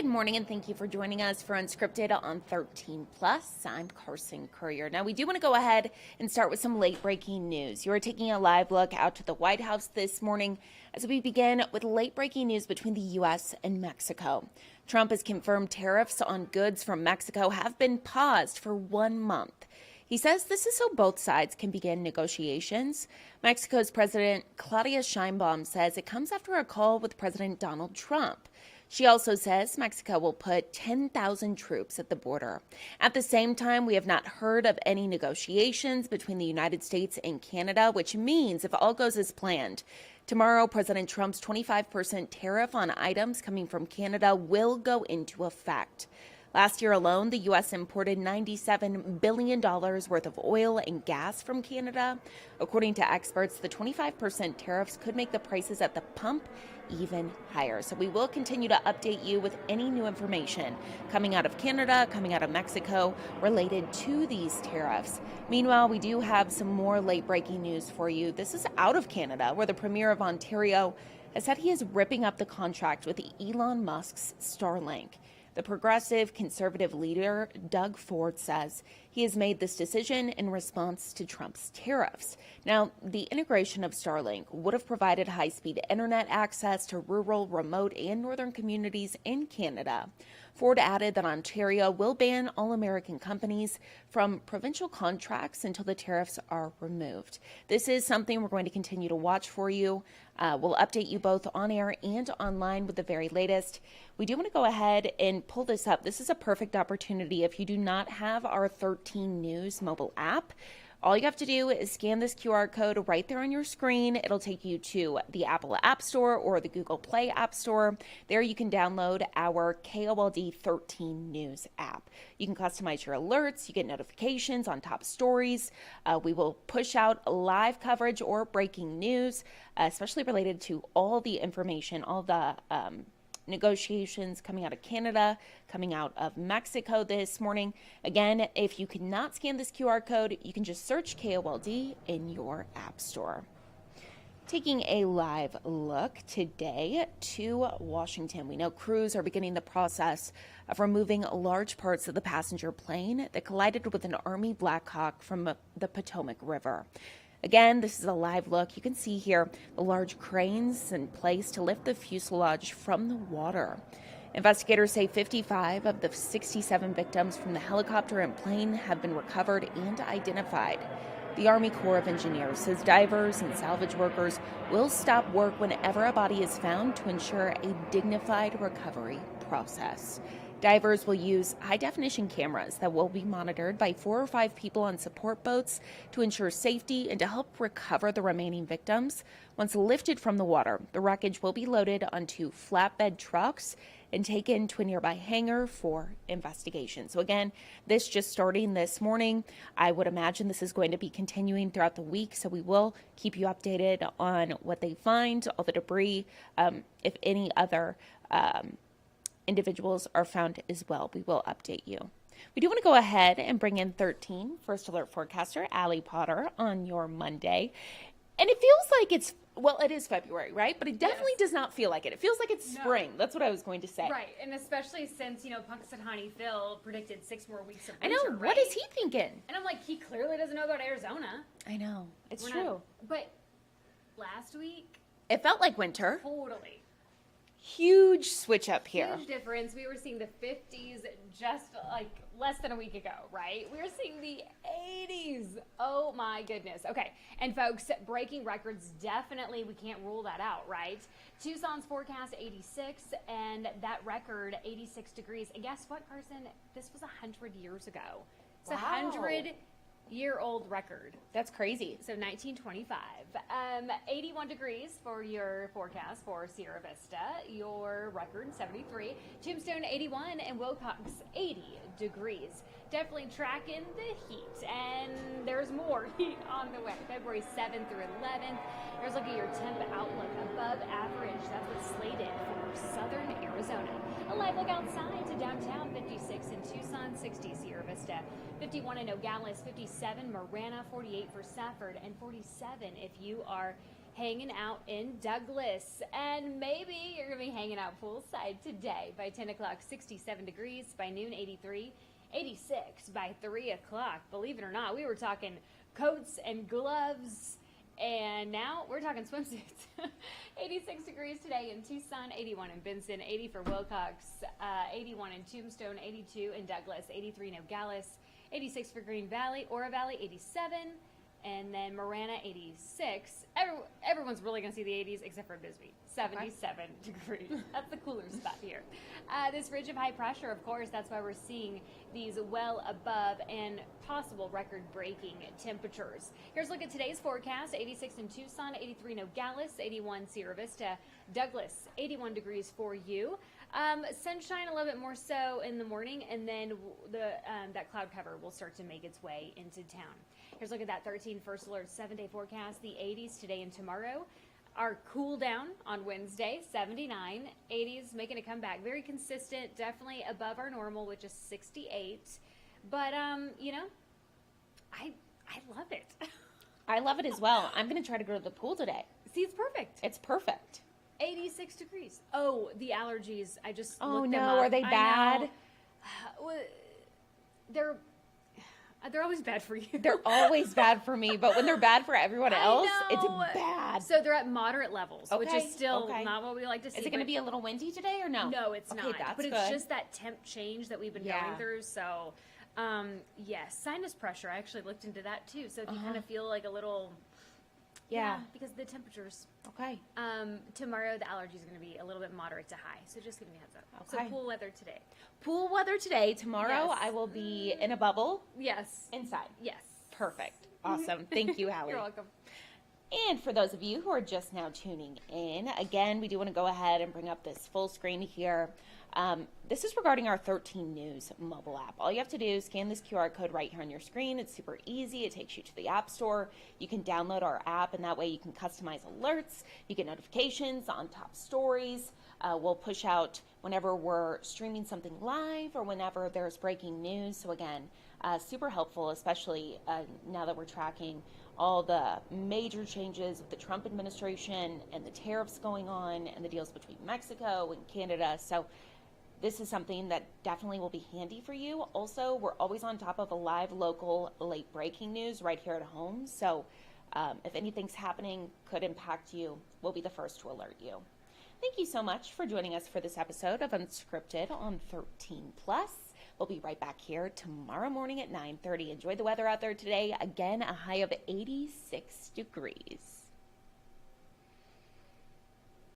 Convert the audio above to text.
Good morning, and thank you for joining us for Unscripted on 13 Plus. I'm Carson Courier. Now, we do want to go ahead and start with some late breaking news. You are taking a live look out to the White House this morning as we begin with late breaking news between the U.S. and Mexico. Trump has confirmed tariffs on goods from Mexico have been paused for 1 month. He says this is so both sides can begin negotiations. Mexico's President Claudia Sheinbaum says it comes after a call with President Donald Trump. She also says Mexico will put 10,000 troops at the border. At the same time, we have not heard of any negotiations between the United States and Canada, which means if all goes as planned, tomorrow President Trump's 25% tariff on items coming from Canada will go into effect. Last year alone, the U.S. imported $97 billion worth of oil and gas from Canada. According to experts, the 25% tariffs could make the prices at the pump even higher. So we will continue to update you with any new information coming out of Canada, coming out of Mexico related to these tariffs. Meanwhile, we do have some more late breaking news for you. This is out of Canada, where the Premier of Ontario has said he is ripping up the contract with Elon Musk's Starlink. The progressive conservative leader, Doug Ford, says he has made this decision in response to Trump's tariffs. Now, the integration of Starlink would have provided high-speed internet access to rural, remote, and northern communities in Canada. Ford added that Ontario will ban all American companies from provincial contracts until the tariffs are removed. This is something we're going to continue to watch for you. We'll update you both on air and online with the very latest. We do want to go ahead and pull this up. This is a perfect opportunity if you do not have our 13 News mobile app. All you have to do is scan this QR code right there on your screen. It'll take you to the Apple App Store or the Google Play App Store. There you can download our KOLD 13 News app. You can customize your alerts. You get notifications on top stories. We will push out live coverage or breaking news, especially related to all the information, all the negotiations coming out of Canada, coming out of Mexico this morning. Again, if you cannot scan this QR code, you can just search KOLD in your app store. Taking a live look today to Washington. We know crews are beginning the process of removing large parts of the passenger plane that collided with an Army Black Hawk from the Potomac River. Again, this is a live look. You can see here the large cranes in place to lift the fuselage from the water. Investigators say 55 of the 67 victims from the helicopter and plane have been recovered and identified. The Army Corps of Engineers says divers and salvage workers will stop work whenever a body is found to ensure a dignified recovery process. Divers will use high-definition cameras that will be monitored by 4 or 5 people on support boats to ensure safety and to help recover the remaining victims. Once lifted from the water, the wreckage will be loaded onto flatbed trucks and taken to a nearby hangar for investigation. So again, this just starting this morning. I would imagine this is going to be continuing throughout the week, so we will keep you updated on what they find, all the debris, if any other individuals are found as well. We will update you. We do want to go ahead and bring in 13 First Alert forecaster Allie Potter on your Monday. And it feels like it's, well, it is February, right? But it definitely does not feel like it. It feels like it's spring. That's what I was going to say. Right, and especially since, Punxsutawney Phil predicted 6 more weeks of winter, I know. right? What is he thinking? And I'm like, he clearly doesn't know about Arizona. I know. It's true. But last week, It felt like winter. totally. Huge switch up here. Huge difference. We were seeing the 50s just like less than a week ago, right? We were seeing the 80s. Oh my goodness. Okay. And folks, breaking records, definitely, we can't rule that out, right? Tucson's forecast 86 and that record 86 degrees. And guess what, Carson? This was 100 years ago. It's a 100-year-old record. That's crazy. So 1925. 81 degrees for your forecast for Sierra Vista. Your record 73. Tombstone 81 and Wilcox 80 degrees. Definitely tracking the heat. And there's more heat on the way. February 7th through 11th. Here's a look at your temp outlook. Above average. That's what's slated for southern Arizona. A live look outside to downtown. 56 in Tucson, 60 Sierra Vista. 51 in Nogales, 57 Marana, 48 for Safford, and 47 if you are hanging out in Douglas. And maybe you're going to be hanging out poolside today. By 10 o'clock, 67 degrees. By noon, 83. 86 by 3 o'clock. Believe it or not, we were talking coats and gloves, and now we're talking swimsuits. 86 degrees today in Tucson, 81 in Benson, 80 for Wilcox, 81 in Tombstone, 82 in Douglas, 83 in Nogales, 86 for Green Valley, Oro Valley, 87, and then Marana, 86. Everyone's really going to see the 80s except for Bisbee, 77 degrees. That's the cooler spot here. This ridge of high pressure, of course, that's why we're seeing these well above and possible record-breaking temperatures. Here's a look at today's forecast. 86 in Tucson, 83 in Nogales, 81 Sierra Vista, Douglas, 81 degrees for you. Sunshine a little bit more so in the morning, and then that cloud cover will start to make its way into town. Here's a look at that 13 first alert 7-day forecast. The 80s today and tomorrow. Our cool down on Wednesday, 79. 80s making a comeback. Very consistent, definitely above our normal, which is 68. But, you know, I love it. I love it as well. I'm going to try to go to the pool today. See, it's perfect. It's perfect. 86 degrees. Oh, the allergies. I just Oh, looked them no. up. Are they bad? Well, they're always bad for you. They're always bad for me, but when they're bad for everyone else, it's know. bad. So they're at moderate levels, which Okay, is still okay. not what we like to see. Is it going to be a little windy today or no? No, it's Okay, not. that's But it's good. just that temp change that we've been Yeah. going through. So, yes, sinus pressure. I actually looked into that too. So if you kind of feel like a little, Yeah. because of the temperatures. Okay. Tomorrow the allergy is going to be a little bit moderate to high. So just giving you a heads up. Okay. So cool weather today. Pool weather today. Tomorrow Yes. I will be in a bubble Yes. inside. Yes. Perfect. Awesome. Thank you, Hallie. You're welcome. And for those of you who are just now tuning in, again, we do want to go ahead and bring up this full screen here. This is regarding our 13 News mobile app. All you have to do is scan this QR code right here on your screen. It's super easy. It takes you to the App Store. You can download our app, and that way you can customize alerts. You get notifications on top stories. We'll push out whenever we're streaming something live or whenever there's breaking news. So again, super helpful, especially now that we're tracking all the major changes with the Trump administration and the tariffs going on and the deals between Mexico and Canada. So this is something that definitely will be handy for you. Also, we're always on top of a live local late breaking news right here at home. So if anything's happening, could impact you, we'll be the first to alert you. Thank you so much for joining us for this episode of Unscripted on 13 Plus. We'll be right back here tomorrow morning at 9:30. Enjoy the weather out there today. Again, a high of 86 degrees.